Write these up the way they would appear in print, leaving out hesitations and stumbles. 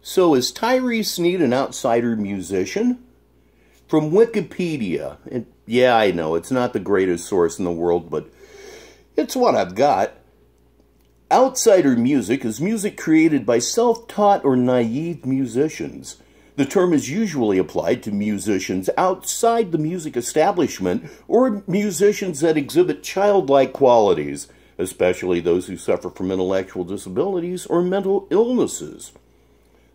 So is Tyree Sneed an outsider musician? From Wikipedia, and yeah, I know, it's not the greatest source in the world, but it's what I've got. Outsider music is music created by self-taught or naive musicians. The term is usually applied to musicians outside the music establishment or musicians that exhibit childlike qualities, especially those who suffer from intellectual disabilities or mental illnesses.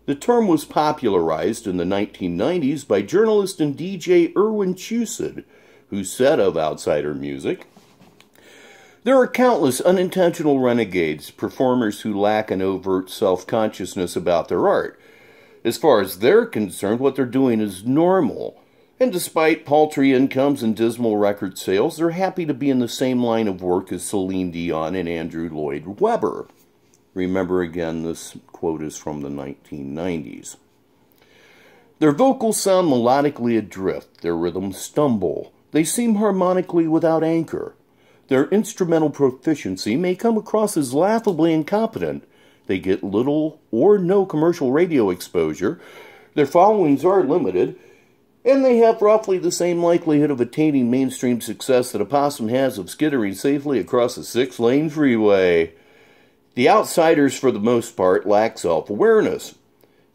The term was popularized in the 1990s by journalist and DJ Erwin Chused, who said of outsider music, "There are countless unintentional renegades, performers who lack an overt self-consciousness about their art. As far as they're concerned, what they're doing is normal. And despite paltry incomes and dismal record sales, they're happy to be in the same line of work as Celine Dion and Andrew Lloyd Webber." Remember again, this quote is from the 1990s. "Their vocals sound melodically adrift. Their rhythms stumble. They seem harmonically without anchor. Their instrumental proficiency may come across as laughably incompetent. They get little or no commercial radio exposure. Their followings are limited, and they have roughly the same likelihood of attaining mainstream success that a possum has of skittering safely across a 6-lane freeway. The outsiders, for the most part, lack self-awareness.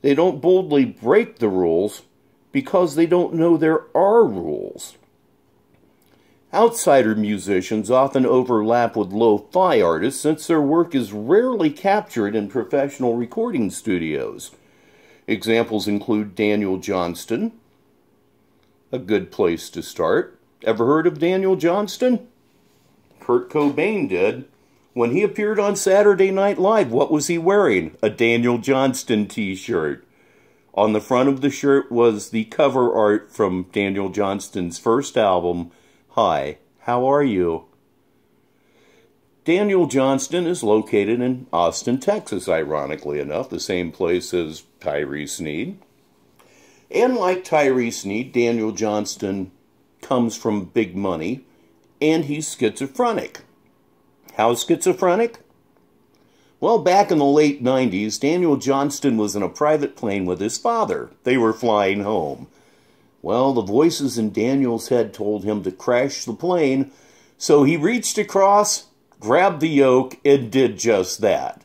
They don't boldly break the rules because they don't know there are rules. Outsider musicians often overlap with lo-fi artists since their work is rarely captured in professional recording studios. Examples include Daniel Johnston, a good place to start. Ever heard of Daniel Johnston? Kurt Cobain did. When he appeared on Saturday Night Live, what was he wearing? A Daniel Johnston t-shirt. On the front of the shirt was the cover art from Daniel Johnston's first album, Hi, How Are You? Daniel Johnston is located in Austin, Texas, ironically enough, the same place as Tyree Sneed. And like Tyree Sneed, Daniel Johnston comes from big money, and he's schizophrenic. How schizophrenic? Well, back in the late 90s, Daniel Johnston was in a private plane with his father. They were flying home. Well, the voices in Daniel's head told him to crash the plane, so he reached across, grabbed the yoke, and did just that.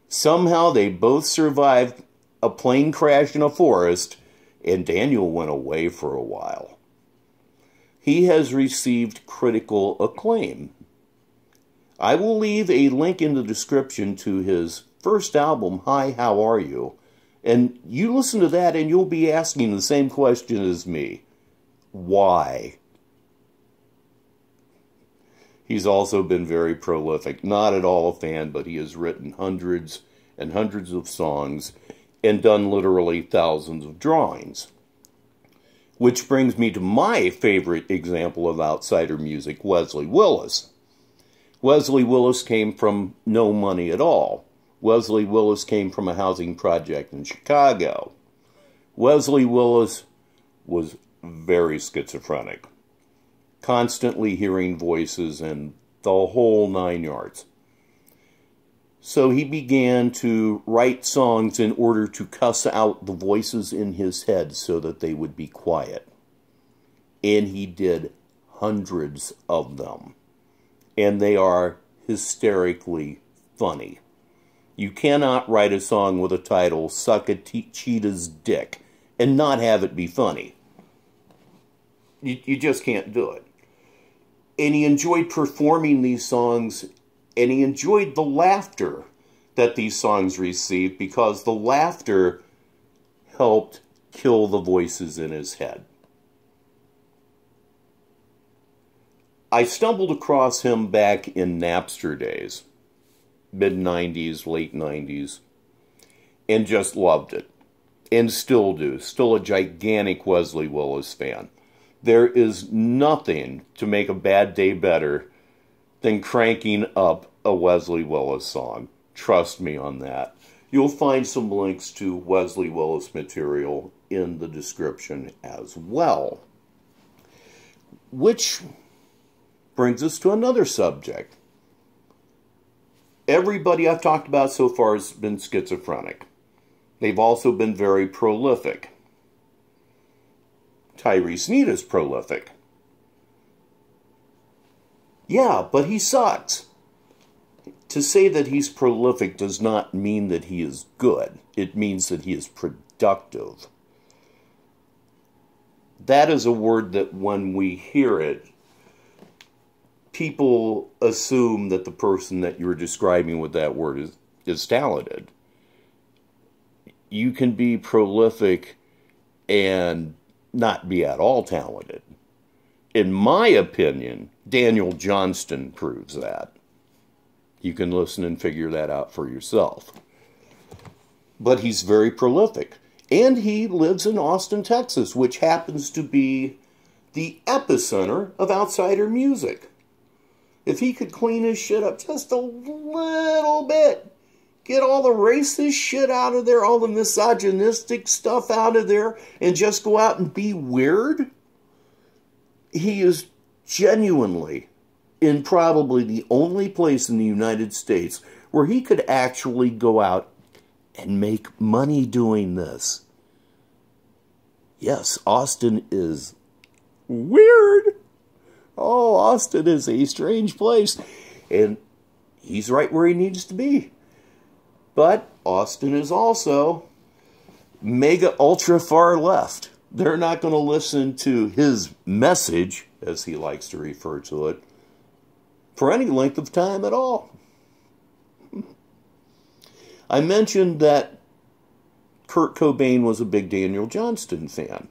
Somehow they both survived a plane crash in a forest, and Daniel went away for a while. He has received critical acclaim. I will leave a link in the description to his first album, Hi, How Are You? And you listen to that and you'll be asking the same question as me. Why? He's also been very prolific. Not at all a fan, but he has written hundreds and hundreds of songs and done literally thousands of drawings. Which brings me to my favorite example of outsider music, Wesley Willis. Wesley Willis came from no money at all. Wesley Willis came from a housing project in Chicago. Wesley Willis was very schizophrenic, constantly hearing voices and the whole 9 yards. So he began to write songs in order to cuss out the voices in his head so that they would be quiet. And he did hundreds of them. And they are hysterically funny. You cannot write a song with a title, Suck a Cheetah's Dick, and not have it be funny. You just can't do it. And he enjoyed performing these songs, and he enjoyed the laughter that these songs received because the laughter helped kill the voices in his head. I stumbled across him back in Napster days, mid-90s, late 90s, and just loved it, and still do. Still a gigantic Wesley Willis fan. There is nothing to make a bad day better than cranking up a Wesley Willis song. Trust me on that. You'll find some links to Wesley Willis material in the description as well. Which brings us to another subject. Everybody I've talked about so far has been schizophrenic. They've also been very prolific. Tyree Sneed is prolific. Yeah, but he sucks. To say that he's prolific does not mean that he is good. It means that he is productive. That is a word that when we hear it, people assume that the person that you're describing with that word is talented. You can be prolific and not be at all talented. In my opinion, Daniel Johnston proves that. You can listen and figure that out for yourself. But he's very prolific. And he lives in Austin, Texas, which happens to be the epicenter of outsider music. If he could clean his shit up just a little bit, get all the racist shit out of there, all the misogynistic stuff out of there, and just go out and be weird, he is genuinely in probably the only place in the United States where he could actually go out and make money doing this. Yes, Austin is weird. Oh, Austin is a strange place. And he's right where he needs to be. But Austin is also mega ultra far left. They're not going to listen to his message, as he likes to refer to it, for any length of time at all. I mentioned that Kurt Cobain was a big Daniel Johnston fan.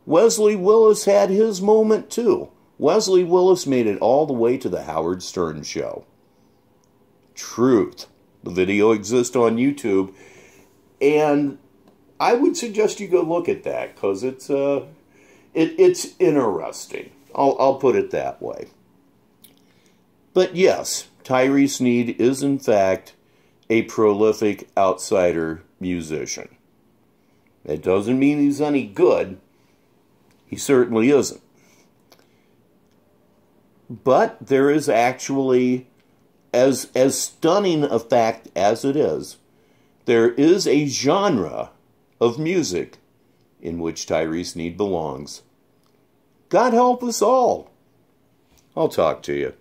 Wesley Willis had his moment too. Wesley Willis made it all the way to the Howard Stern show. Truth. The video exists on YouTube, and I would suggest you go look at that because it's interesting. I'll put it that way. But yes, Tyree Sneed is in fact a prolific outsider musician. It doesn't mean he's any good. He certainly isn't. But there is actually, as stunning a fact as it is, there is a genre of music in which Tyree Sneed belongs. God help us all. I'll talk to you.